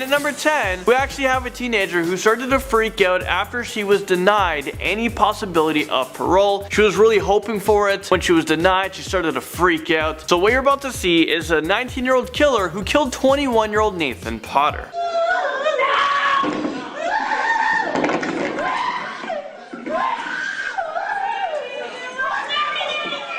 at number 10, we actually have a teenager who started to freak out after she was denied any possibility of parole. She was really hoping for it. When she was denied, she started to freak out. So what you're about to see is a 19-year-old killer who killed 21-year-old Nathan Potter.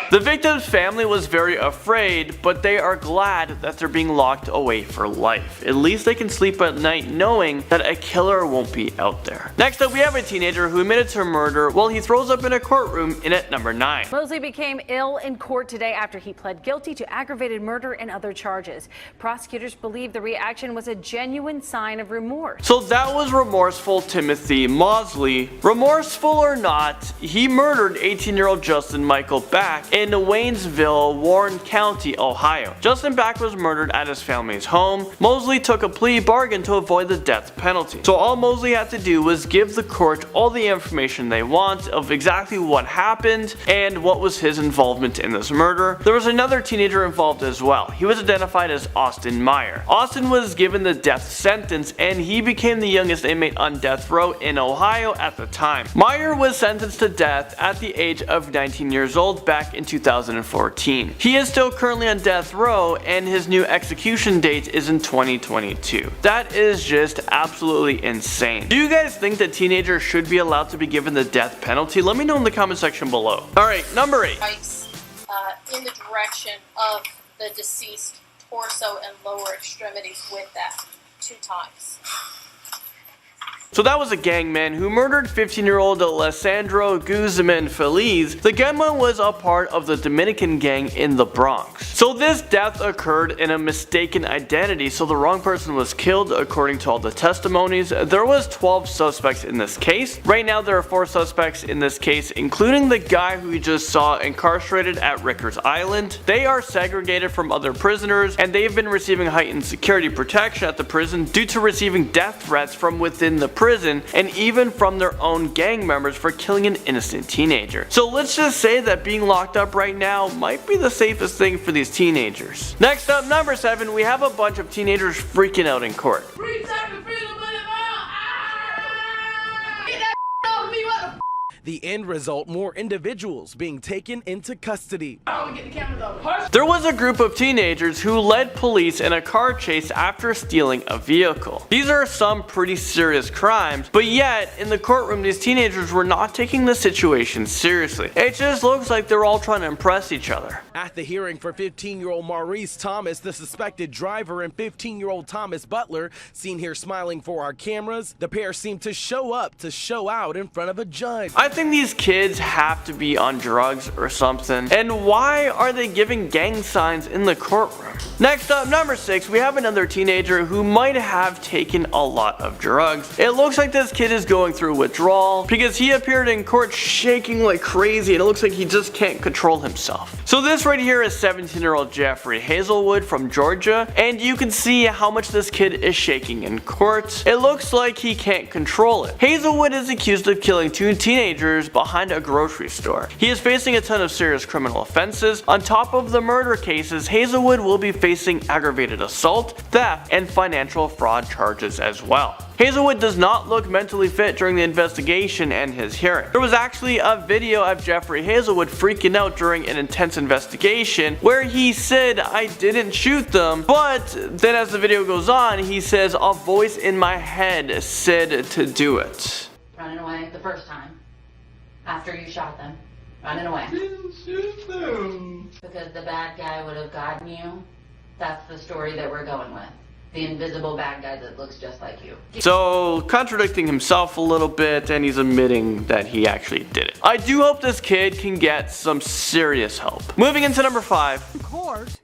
The victim's family was very afraid, but they are glad that they're being locked away for life. At least they can sleep at night knowing that a killer won't be out there. Next up, we have a teenager who admitted to murder while he throws up in a courtroom in at number 9. Mosley became ill in court today after he pled guilty to aggravated murder and other charges. Prosecutors believe the reaction was a genuine sign of remorse. So that was remorseful Timothy Mosley. Remorseful or not, he murdered 18-year-old Justin Michael Back in Waynesville, Warren County, Ohio. Justin Back was murdered at his family's home. Mosley took a plea bargain to avoid the death penalty. So all Mosley had to do was give the court all the information they want of exactly what happened and what was his involvement in this murder. There was another teenager involved as well. He was identified as Austin Meyer. Austin was given the death sentence and he became the youngest inmate on death row in Ohio at the time. Meyer was sentenced to death at the age of 19 years old back in 2014. He is still currently on death row and his new execution date is in 2022. That is just absolutely insane. Do you guys think that teenagers should be allowed to be given the death penalty? Let me know in the comment section below. Alright, number 8. In the direction of the deceased torso and lower extremities with that 2 times. So that was a gangman who murdered 15-year-old Alessandro Guzman Feliz. The gunman was a part of the Dominican gang in the Bronx. So this death occurred in a mistaken identity, so the wrong person was killed according to all the testimonies. There was 12 suspects in this case. Right now there are 4 suspects in this case, including the guy who we just saw incarcerated at Rikers Island. They are segregated from other prisoners and they've been receiving heightened security protection at the prison due to receiving death threats from within the prison and even from their own gang members for killing an innocent teenager. So let's just say that being locked up right now might be the safest thing for these teenagers. Next up, number 7, we have a bunch of teenagers freaking out in court. The end result, more individuals being taken into custody. There was a group of teenagers who led police in a car chase after stealing a vehicle. These are some pretty serious crimes, but yet in the courtroom these teenagers were not taking the situation seriously. It just looks like they're all trying to impress each other. At the hearing for 15-year-old Maurice Thomas, the suspected driver, and 15-year-old Thomas Butler, seen here smiling for our cameras, the pair seemed to show up to show out in front of a judge. I think these kids have to be on drugs or something. And why are they giving gang signs in the courtroom? Next up, number 6, we have another teenager who might have taken a lot of drugs. It looks like this kid is going through withdrawal because he appeared in court shaking like crazy and it looks like he just can't control himself. So this right here is 17-year-old Jeffrey Hazelwood from Georgia, and you can see how much this kid is shaking in court. It looks like he can't control it. Hazelwood is accused of killing 2 teenagers behind a grocery store. He is facing a ton of serious criminal offenses. On top of the murder cases, Hazelwood will be facing aggravated assault, theft, and financial fraud charges as well. Hazelwood does not look mentally fit during the investigation and his hearing. There was actually a video of Jeffrey Hazelwood freaking out during an intense investigation where he said, "I didn't shoot them," but then as the video goes on, he says, "A voice in my head said to do it." Running away the first time, after you shot them, running away. Didn't shoot them. Because the bad guy would have gotten you. That's the story that we're going with. The invisible bad guy that looks just like you. So, contradicting himself a little bit, and he's admitting that he actually did it. I do hope this kid can get some serious help. Moving into number 5. Of course.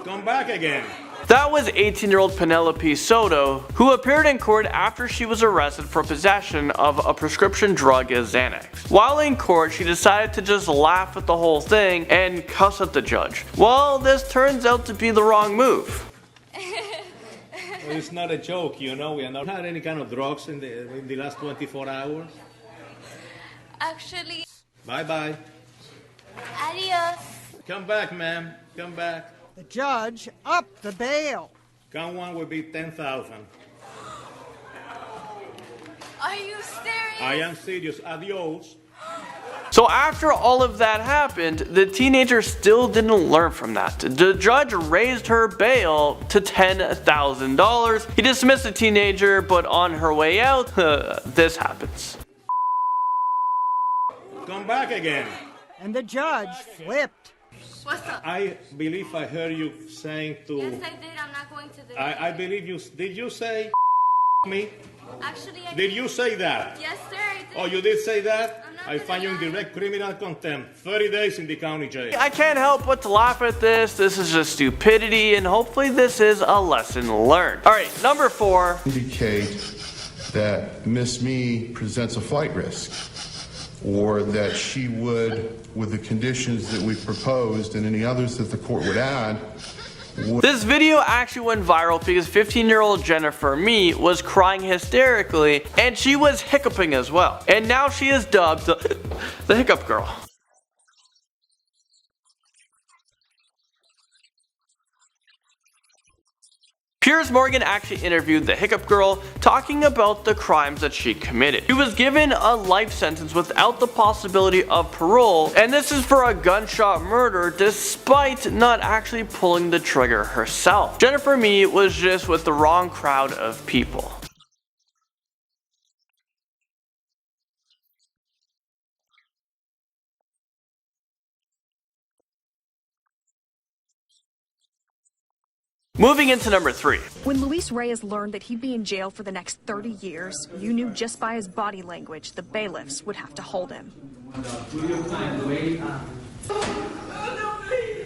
Come back again. That was 18-year-old Penelope Soto, who appeared in court after she was arrested for possession of a prescription drug Xanax. While in court, she decided to just laugh at the whole thing and cuss at the judge. Well, this turns out to be the wrong move. Well, it's not a joke, you know. We have not had any kind of drugs in the last 24 hours. Actually... Bye-bye. Adios. Come back, ma'am. Come back. The judge upped the bail. Count one would be 10,000. Are you serious? I am serious. Adios. So after all of that happened, the teenager still didn't learn from that. The judge raised her bail to $10,000. He dismissed the teenager, but on her way out, this happens. Come back again. And the judge flipped. What's up? I believe I heard you saying to... Yes, I did. I'm not going to the... I believe you... Did you say me? Actually, I Did you say that? Yes, sir, I did. Oh, you did say that? I'm not I find you in gonna lie. direct criminal contempt. 30 days in the county jail. I can't help but to laugh at this. This is just stupidity, and hopefully this is a lesson learned. Alright, number 4. Indicate that Miss Me presents a flight risk, or that she would, with the conditions that we've proposed and any others that the court would add, This video actually went viral because 15-year-old Jennifer Me was crying hysterically, and she was hiccuping as well. And now she is dubbed the Hiccup Girl. Piers Morgan actually interviewed the Hiccup Girl, talking about the crimes that she committed. She was given a life sentence without the possibility of parole, and this is for a gunshot murder despite not actually pulling the trigger herself. Jennifer Me was just with the wrong crowd of people. Moving into number 3. When Luis Reyes learned that he'd be in jail for the next 30 years, you knew just by his body language the bailiffs would have to hold him.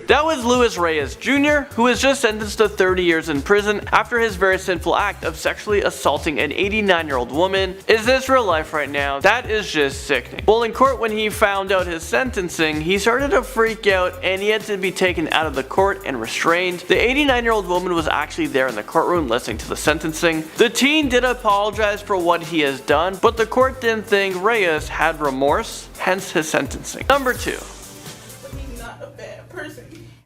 That was Luis Reyes Jr., who was just sentenced to 30 years in prison after his very sinful act of sexually assaulting an 89-year-old woman. Is this real life right now? That is just sickening. Well, in court when he found out his sentencing, he started to freak out and he had to be taken out of the court and restrained. The 89-year-old woman was actually there in the courtroom listening to the sentencing. The teen did apologize for what he has done, but the court didn't think Reyes had remorse, hence his sentencing. Number 2.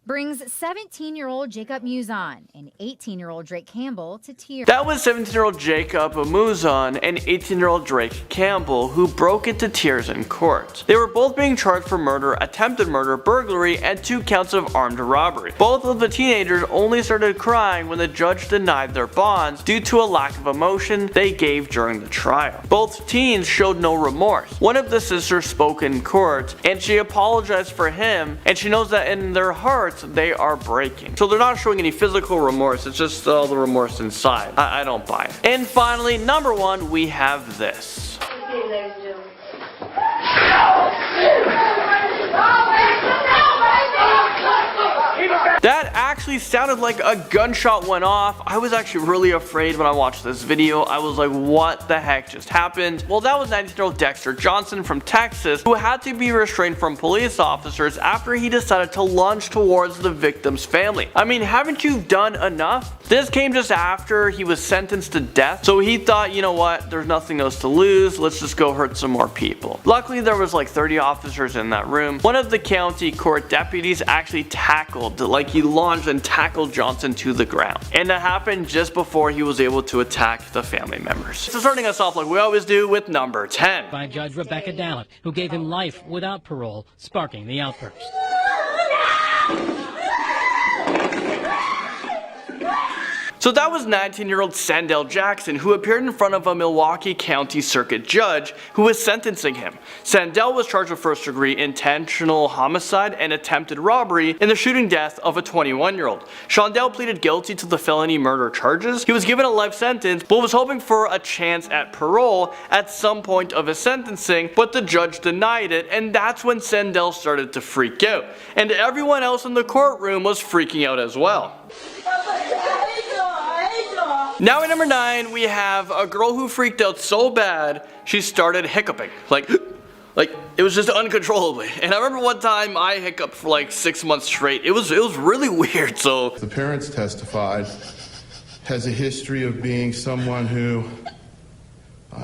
Brings 17-year-old Jacob Muzan and 18-year-old Drake Campbell to tears. That was 17-year-old Jacob Muzan and 18-year-old Drake Campbell, who broke into tears in court. They were both being charged for murder, attempted murder, burglary, and 2 counts of armed robbery. Both of the teenagers only started crying when the judge denied their bonds due to a lack of emotion they gave during the trial. Both teens showed no remorse. One of the sisters spoke in court, and she apologized for him, and she knows that in their hearts they are breaking. So they're not showing any physical remorse, it's just all the remorse inside. I don't buy it. And finally, number 1, we have this. That actually sounded like a gunshot went off. I was actually really afraid when I watched this video. I was like, what the heck just happened? Well, that was 19-year-old Dexter Johnson from Texas, who had to be restrained from police officers after he decided to lunge towards the victim's family. I mean, haven't you done enough? This came just after he was sentenced to death, so he thought, you know what, there's nothing else to lose, let's just go hurt some more people. Luckily, there was like 30 officers in that room. One of the county court deputies actually tackled, like he lunged and tackled Johnson to the ground. And that happened just before he was able to attack the family members. So starting us off like we always do with number 10. By Judge Rebecca Dallin, who gave him life without parole, sparking the outburst. So that was 19-year-old Sandell Jackson, who appeared in front of a Milwaukee County Circuit judge who was sentencing him. Sandell was charged with first-degree intentional homicide and attempted robbery in the shooting death of a 21-year-old. Sandell pleaded guilty to the felony murder charges. He was given a life sentence, but was hoping for a chance at parole at some point of his sentencing, but the judge denied it, and that's when Sandell started to freak out. And everyone else in the courtroom was freaking out as well. Now at number 9, we have a girl who freaked out so bad, she started hiccuping. Like it was just uncontrollably. And I remember one time I hiccuped for like 6 months straight. It was really weird, so. the parents testified has a history of being someone who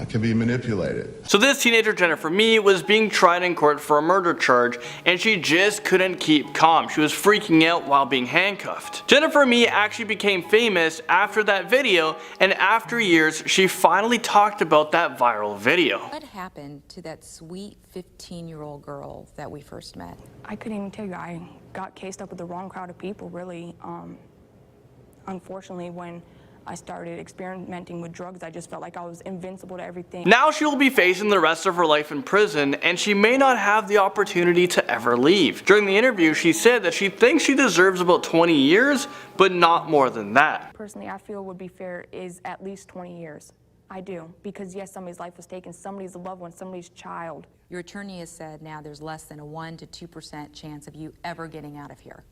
can be manipulated. So this teenager, Jennifer Mee, was being tried in court for a murder charge, and she just couldn't keep calm. She was freaking out while being handcuffed. Jennifer Mee actually became famous after that video, and after years, she finally talked about that viral video. What happened to that sweet 15-year-old girl that we first met? I couldn't even tell you. I got cased up with the wrong crowd of people, really. Unfortunately, when I started experimenting with drugs, I just felt like I was invincible to everything. Now she will be facing the rest of her life in prison, and she may not have the opportunity to ever leave. During the interview, she said that she thinks she deserves about 20 years, but not more than that. Personally, I feel would be fair is at least 20 years. I do, because yes, somebody's life was taken, somebody's loved one, somebody's child. Your attorney has said now there's less than a 1 to 2% chance of you ever getting out of here.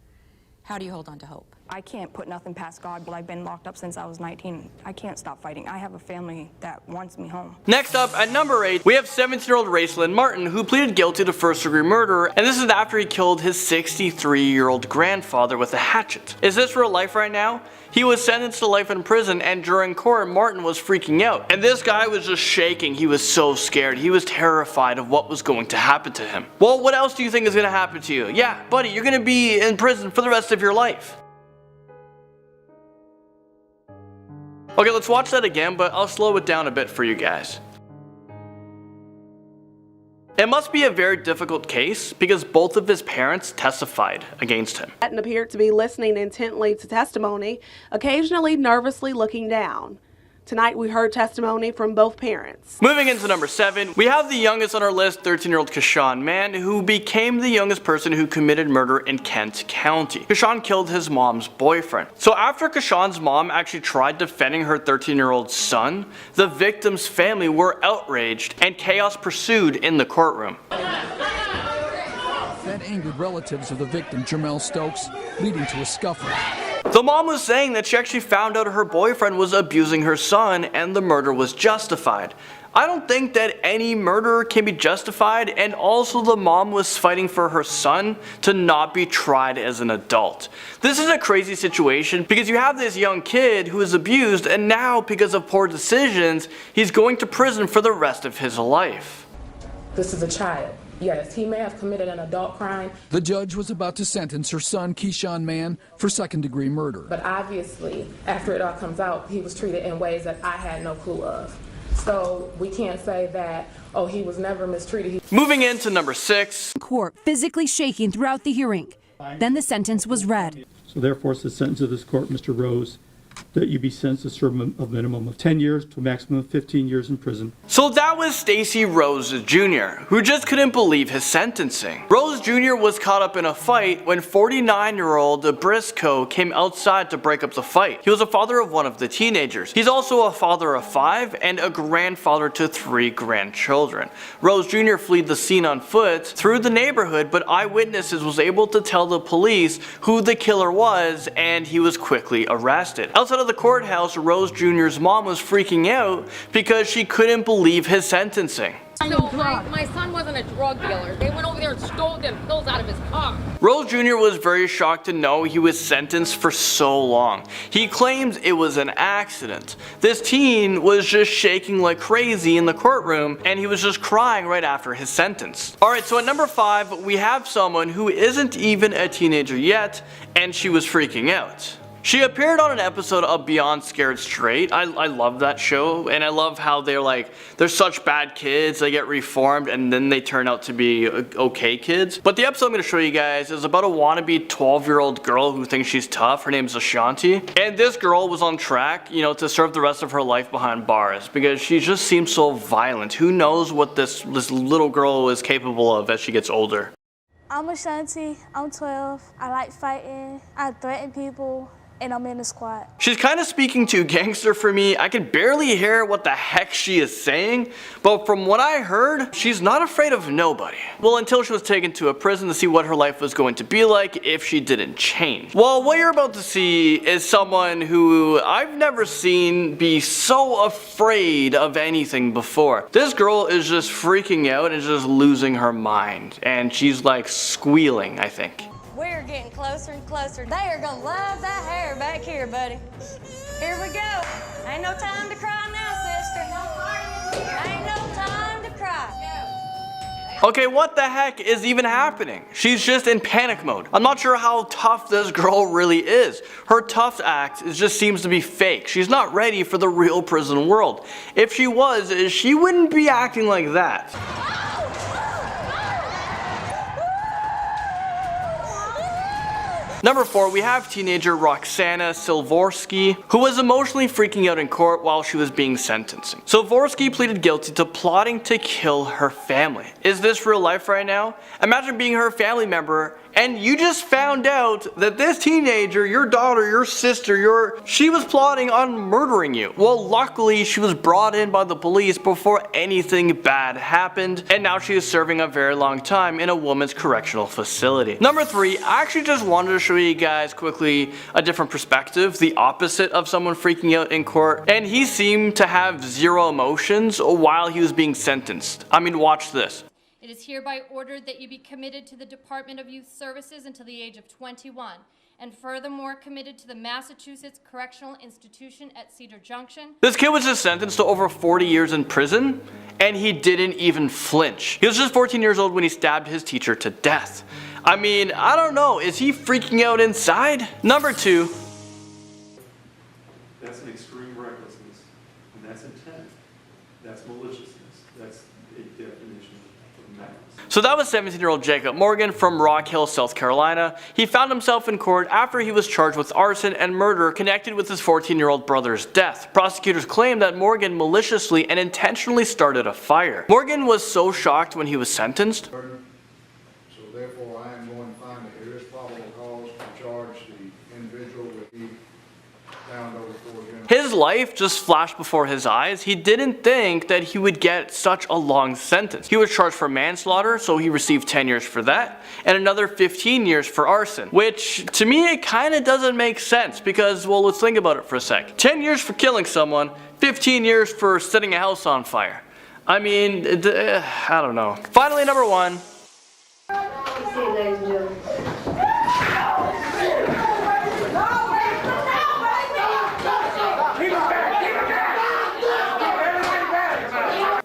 How do you hold on to hope? I can't put nothing past God, but I've been locked up since I was 19. I can't stop fighting. I have a family that wants me home. Next up, at number 8, we have 17-year-old Racelyn Martin, who pleaded guilty to first-degree murder, and this is after he killed his 63-year-old grandfather with a hatchet. Is this real life right now? He was sentenced to life in prison, and during court, Martin was freaking out. And this guy was just shaking. He was so scared. He was terrified of what was going to happen to him. Well, what else do you think is going to happen to you? Yeah, buddy, you're going to be in prison for the rest of your life. Okay, let's watch that again, but I'll slow it down a bit for you guys. It must be a very difficult case because both of his parents testified against him. And appeared to be listening intently to testimony, occasionally nervously looking down. Tonight we heard testimony from both parents. Moving into number 7, we have the youngest on our list, 13-year-old Kashawn Mann, who became the youngest person who committed murder in Kent County. Kashawn killed his mom's boyfriend. So after Kashawn's mom actually tried defending her 13-year-old son, the victim's family were outraged and chaos pursued in the courtroom. That angered relatives of the victim, Jermel Stokes, leading to a scuffle. The mom was saying that she actually found out her boyfriend was abusing her son and the murder was justified. I don't think that any murder can be justified, and also the mom was fighting for her son to not be tried as an adult. This is a crazy situation because you have this young kid who is abused, and now because of poor decisions, he's going to prison for the rest of his life. This is a child. Yes, he may have committed an adult crime. The judge was about to sentence her son, Kashawn Mann, for second-degree murder. But obviously, after it all comes out, he was treated in ways that I had no clue of. So we can't say that, oh, he was never mistreated. Moving into number 6. Court physically shaking throughout the hearing. Then the sentence was read. So therefore, it's the sentence of this court, Mr. Rose, that you be sentenced to serve a minimum of 10 years to a maximum of 15 years in prison. So that was Stacy Rose Jr., who just couldn't believe his sentencing. Rose Jr. was caught up in a fight when 49-year-old Briscoe came outside to break up the fight. He was a father of one of the teenagers. He's also a father of 5 and a grandfather to 3 grandchildren. Rose Jr. fled the scene on foot through the neighborhood, but eyewitnesses was able to tell the police who the killer was, and he was quickly arrested. Outside of the courthouse, Rose Jr.'s mom was freaking out because she couldn't believe his sentencing. So my son wasn't a drug dealer. They went over there and stole them pills out of his car. Rose Jr. was very shocked to know he was sentenced for so long. He claims it was an accident. This teen was just shaking like crazy in the courtroom, and he was just crying right after his sentence. Alright, so at number 5, we have someone who isn't even a teenager yet, and she was freaking out. She appeared on an episode of Beyond Scared Straight. I love that show, and I love how they're such bad kids, they get reformed, and then they turn out to be okay kids. But the episode I'm going to show you guys is about a wannabe 12-year-old girl who thinks she's tough. Her name's Ashanti. And this girl was on track, to serve the rest of her life behind bars because she just seems so violent. Who knows what this little girl is capable of as she gets older. I'm Ashanti, I'm 12, I like fighting, I threaten people, and I'm in the squad. She's kind of speaking too gangster for me. I can barely hear what the heck she is saying, but from what I heard, she's not afraid of nobody. Well, until she was taken to a prison to see what her life was going to be like if she didn't change. Well, what you're about to see is someone who I've never seen be so afraid of anything before. This girl is just freaking out and just losing her mind, and she's like squealing, I think. We're getting closer and closer. They are gonna love that hair back here, buddy. Here we go. Ain't no time to cry now, sister. Okay, what the heck is even happening? She's just in panic mode. I'm not sure how tough this girl really is. Her tough act just seems to be fake. She's not ready for the real prison world. If she was, she wouldn't be acting like that. Number 4, we have teenager Roxana Silvorsky, who was emotionally freaking out in court while she was being sentenced. Silvorsky pleaded guilty to plotting to kill her family. Is this real life right now? Imagine being her family member and you just found out that this teenager, your daughter, your sister, she was plotting on murdering you. Well, luckily she was brought in by the police before anything bad happened, and now she is serving a very long time in a woman's correctional facility. Number 3, I actually just wanted to show you guys quickly a different perspective, the opposite of someone freaking out in court, and he seemed to have zero emotions while he was being sentenced. I mean, watch this. It is hereby ordered that you be committed to the Department of Youth Services until the age of 21, and furthermore committed to the Massachusetts Correctional Institution at Cedar Junction. This kid was just sentenced to over 40 years in prison, and he didn't even flinch. He was just 14 years old when he stabbed his teacher to death. I mean, I don't know, is he freaking out inside? Number 2. That's an extreme recklessness, and that's intent. That's maliciousness. That's a definition of malice. So that was 17-year-old Jacob Morgan from Rock Hill, South Carolina. He found himself in court after he was charged with arson and murder connected with his 14-year-old brother's death. Prosecutors claim that Morgan maliciously and intentionally started a fire. Morgan was so shocked when he was sentenced. So therefore, I am going to find that there is probable cause to charge the individual with the found over 4 years. His life just flashed before his eyes. He didn't think that he would get such a long sentence. He was charged for manslaughter, so he received 10 years for that, and another 15 years for arson, which to me it kind of doesn't make sense because, well, let's think about it for a sec. 10 years for killing someone, 15 years for setting a house on fire. I mean, I don't know. Finally, number 1. See you, ladies and gentlemen.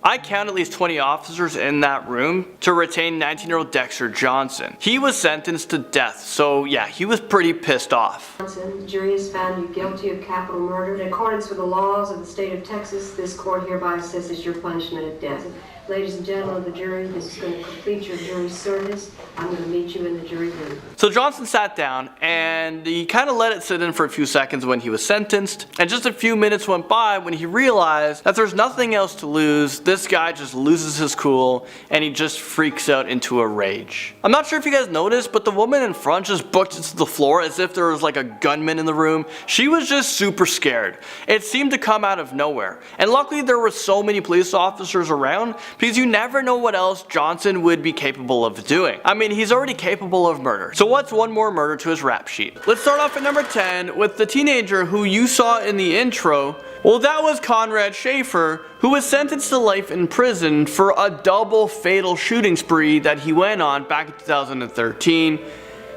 I count at least 20 officers in that room to retain 19-year-old Dexter Johnson. He was sentenced to death, so yeah, he was pretty pissed off. Johnson, the jury has found you guilty of capital murder. In accordance with the laws of the state of Texas, this court hereby assesses your punishment of death. Ladies and gentlemen of the jury, this is going to complete your jury service. I'm going to meet you in the jury room. So Johnson sat down and he kind of let it sit in for a few seconds when he was sentenced, and just a few minutes went by when he realized that there's nothing else to lose. This guy just loses his cool and he just freaks out into a rage. I'm not sure if you guys noticed, but the woman in front just booked into the floor as if there was like a gunman in the room. She was just super scared. It seemed to come out of nowhere, and luckily there were so many police officers around, because you never know what else Johnson would be capable of doing. I mean, he's already capable of murder. So what's one more murder to his rap sheet? Let's start off at number 10 with the teenager who you saw in the intro. Well, that was Conrad Schaefer, who was sentenced to life in prison for a double fatal shooting spree that he went on back in 2013.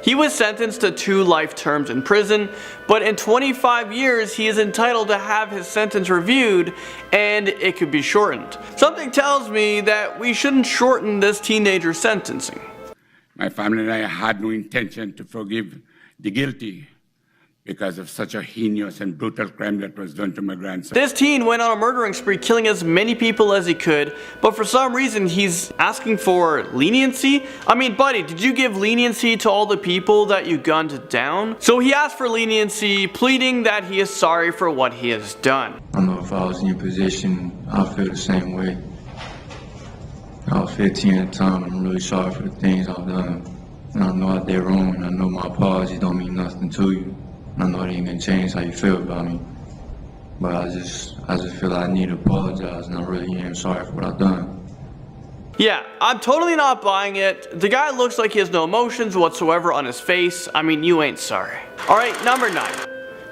He was sentenced to 2 life terms in prison, but in 25 years he is entitled to have his sentence reviewed and it could be shortened. Something tells me that we shouldn't shorten this teenager's sentencing. My family and I had no intention to forgive the guilty because of such a heinous and brutal crime that was done to my grandson. This teen went on a murdering spree, killing as many people as he could, but for some reason he's asking for leniency. I mean, buddy, did you give leniency to all the people that you gunned down? So he asked for leniency, pleading that he is sorry for what he has done. I know if I was in your position, I'd feel the same way. I was 15 at the time, and I'm really sorry for the things I've done. And I know I did wrong, and I know my apologies don't mean nothing to you. I know it ain't gonna change how you feel about me, but I just feel like I need to apologize, and I really am sorry for what I've done. Yeah, I'm totally not buying it. The guy looks like he has no emotions whatsoever on his face. I mean, you ain't sorry. Alright, number 9.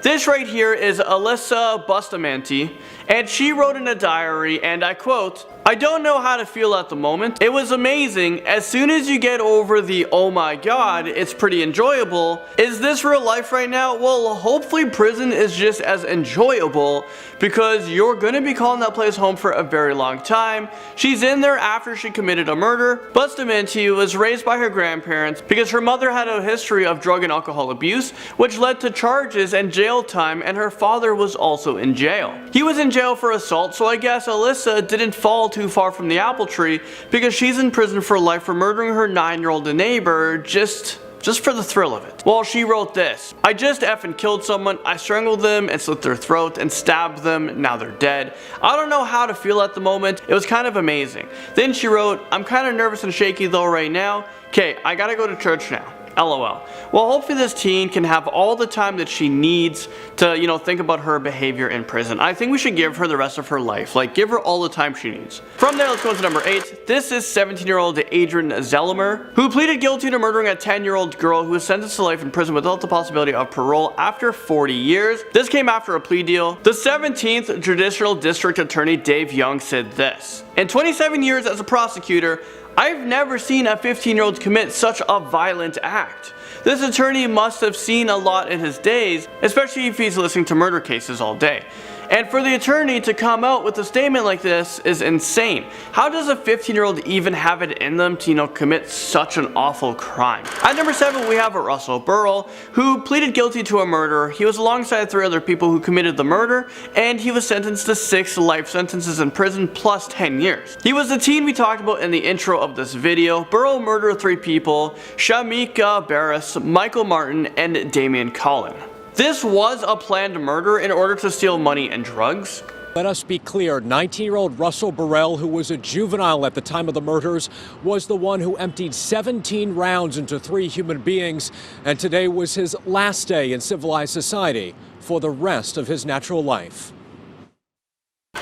This right here is Alyssa Bustamante, And she wrote in a diary, and I quote, "I don't know how to feel at the moment. It was amazing. As soon as you get over the oh my god, it's pretty enjoyable. Is this real life right now? Well, hopefully prison is just as enjoyable because you're gonna be calling that place home for a very long time." She's in there after she committed a murder. Bustamante was raised by her grandparents because her mother had a history of drug and alcohol abuse, which led to charges and jail time, and her father was also in jail. He was in jail for assault, so I guess Alyssa didn't fall too far from the apple tree because she's in prison for life for murdering her 9-year-old neighbor just for the thrill of it. Well, she wrote this: "I just effing killed someone. I strangled them and slit their throat and stabbed them. Now they're dead. I don't know how to feel at the moment. It was kind of amazing." Then she wrote, "I'm kind of nervous and shaky though right now. Okay, I gotta go to church now. LOL. Well, hopefully this teen can have all the time that she needs to, think about her behavior in prison. I think we should give her the rest of her life. Like, give her all the time she needs. From there, let's go to number 8. This is 17-year-old Adrian Zellimer, who pleaded guilty to murdering a 10-year-old girl who was sentenced to life in prison without the possibility of parole after 40 years. This came after a plea deal. The 17th Judicial District Attorney Dave Young said this: "In 27 years as a prosecutor, I've never seen a 15-year-old commit such a violent act. This attorney must have seen a lot in his days, especially if he's listening to murder cases all day. And for the attorney to come out with a statement like this is insane. How does a 15-year-old even have it in them to, commit such an awful crime?" At number 7, we have Russell Burrell, who pleaded guilty to a murder. He was alongside 3 other people who committed the murder, and he was sentenced to 6 life sentences in prison plus 10 years. He was the teen we talked about in the intro of this video. Burrell murdered 3 people: Shamika Barris, Michael Martin, and Damian Collin. This was a planned murder in order to steal money and drugs. Let us be clear, 19-year-old Russell Burrell, who was a juvenile at the time of the murders, was the one who emptied 17 rounds into 3 human beings, and today was his last day in civilized society for the rest of his natural life.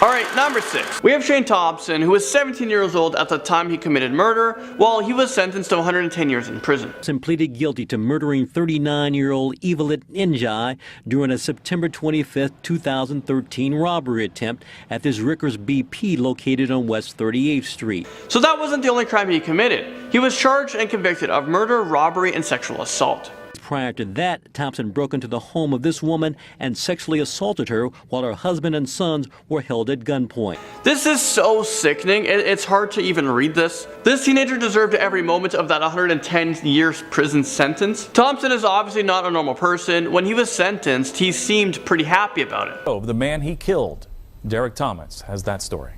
Alright, number 6. We have Shane Thompson, who was 17 years old at the time he committed murder, while he was sentenced to 110 years in prison. Thompson pleaded guilty to murdering 39-year-old Evelyn Njai during a September 25, 2013 robbery attempt at this Rickers BP located on West 38th Street. So that wasn't the only crime he committed. He was charged and convicted of murder, robbery, and sexual assault. Prior to that, Thompson broke into the home of this woman and sexually assaulted her while her husband and sons were held at gunpoint. This is so sickening, it's hard to even read this. This teenager deserved every moment of that 110 years prison sentence. Thompson is obviously not a normal person. When he was sentenced, he seemed pretty happy about it. The man he killed, Derek Thomas, has that story.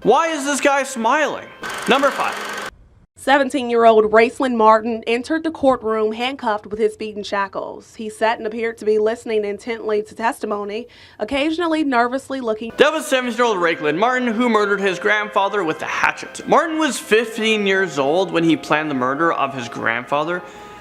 Why is this guy smiling? Number 5. 17-year-old Raceland Martin entered the courtroom handcuffed with his feet in shackles. He sat and appeared to be listening intently to testimony, occasionally nervously looking. That was 17-year-old Raceland Martin, who murdered his grandfather with a hatchet. Martin was 15 years old when he planned the murder of his grandfather.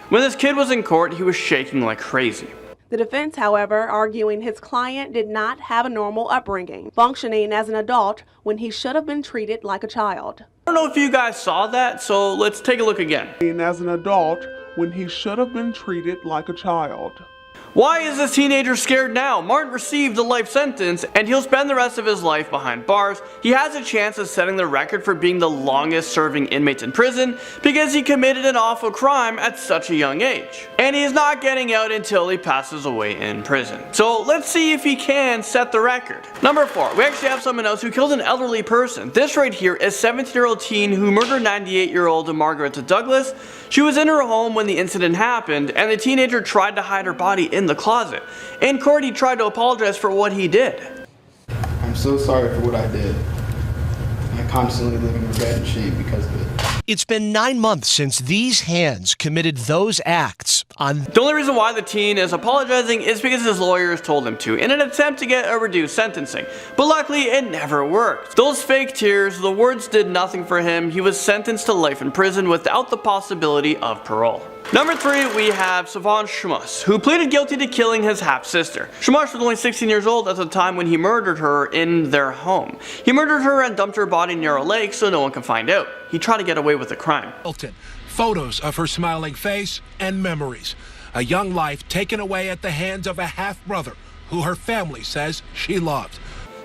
When this kid was in court, he was shaking like crazy. The defense, however, arguing his client did not have a normal upbringing, functioning as an adult when he should have been treated like a child. I don't know if you guys saw that, so let's take a look again. As an adult when he should have been treated like a child. Why is this teenager scared now? Martin received a life sentence, and he'll spend the rest of his life behind bars. He has a chance of setting the record for being the longest serving inmate in prison because he committed an awful crime at such a young age. And he's not getting out until he passes away in prison. So let's see if he can set the record. Number 4, we actually have someone else who killed an elderly person. This right here is 17-year-old teen who murdered 98-year-old Margaret Douglas. She was in her home when the incident happened, and the teenager tried to hide her body in the closet. In court, he tried to apologize for what he did. I'm so sorry for what I did. I constantly live in regret and shame because of it. It's been 9 months since these hands committed those acts on... The only reason why the teen is apologizing is because his lawyers told him to, in an attempt to get a reduced sentencing. But luckily, it never worked. Those fake tears, the words did nothing for him. He was sentenced to life in prison without the possibility of parole. Number 3, we have Savon Schmuss, who pleaded guilty to killing his half-sister. Schmuss was only 16 years old at the time when he murdered her in their home. He murdered her and dumped her body near a lake so no one can find out. He tried to get away with the crime. Photos of her smiling face and memories. A young life taken away at the hands of a half-brother who her family says she loved.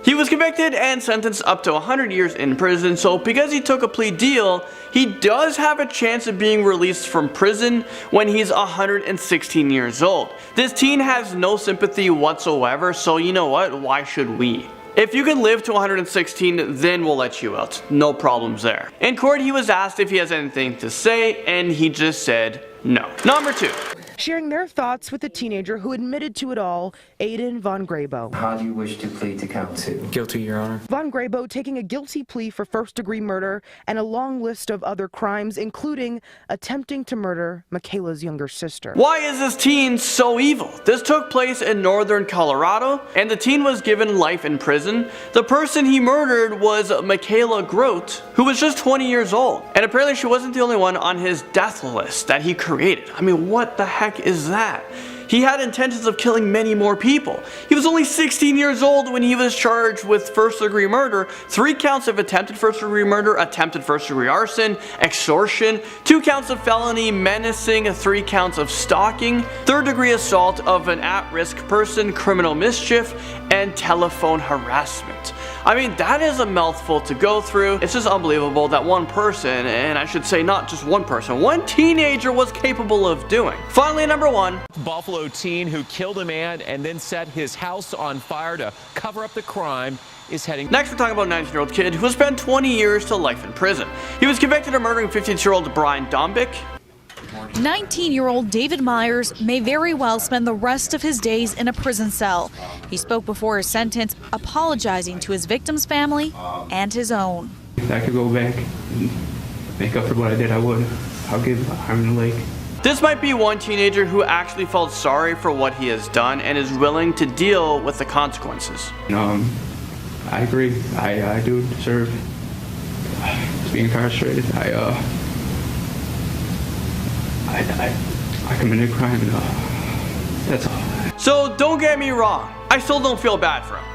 He was convicted and sentenced up to 100 years in prison, so because he took a plea deal, he does have a chance of being released from prison when he's 116 years old. This teen has no sympathy whatsoever, so you know what, why should we? If you can live to 116, then we'll let you out. No problems there. In court, he was asked if he has anything to say, and he just said no. Number 2. Sharing their thoughts with the teenager who admitted to it all, Aiden Von Grabo. How do you wish to plead to count 2? Guilty, Your Honor. Von Grabo taking a guilty plea for first-degree murder and a long list of other crimes, including attempting to murder Michaela's younger sister. Why is this teen so evil? This took place in northern Colorado, and the teen was given life in prison. The person he murdered was Michaela Grote, who was just 20 years old. And apparently she wasn't the only one on his death list that he created. I mean, what the heck is that? He had intentions of killing many more people. He was only 16 years old when he was charged with first-degree murder, 3 counts of attempted first-degree murder, attempted first-degree arson, extortion, 2 counts of felony menacing, 3 counts of stalking, 3rd-degree assault of an at-risk person, criminal mischief, and telephone harassment. I mean, that is a mouthful to go through. It's just unbelievable that one person, and I should say not just one person, one teenager was capable of doing. Finally, number 1. Buffalo teen who killed a man and then set his house on fire to cover up the crime is heading. Next, we're talking about a 19-year-old kid who spent 20 years to life in prison. He was convicted of murdering 52-year-old Brian Dombick. 19-year-old David Myers may very well spend the rest of his days in a prison cell. He spoke before his sentence, apologizing to his victim's family and his own. If I could go back and make up for what I did, I would. I'll give arm in the leg. This might be one teenager who actually felt sorry for what he has done and is willing to deal with the consequences. I agree. I do deserve to be incarcerated. I committed a crime, and that's all. So don't get me wrong, I still don't feel bad for him.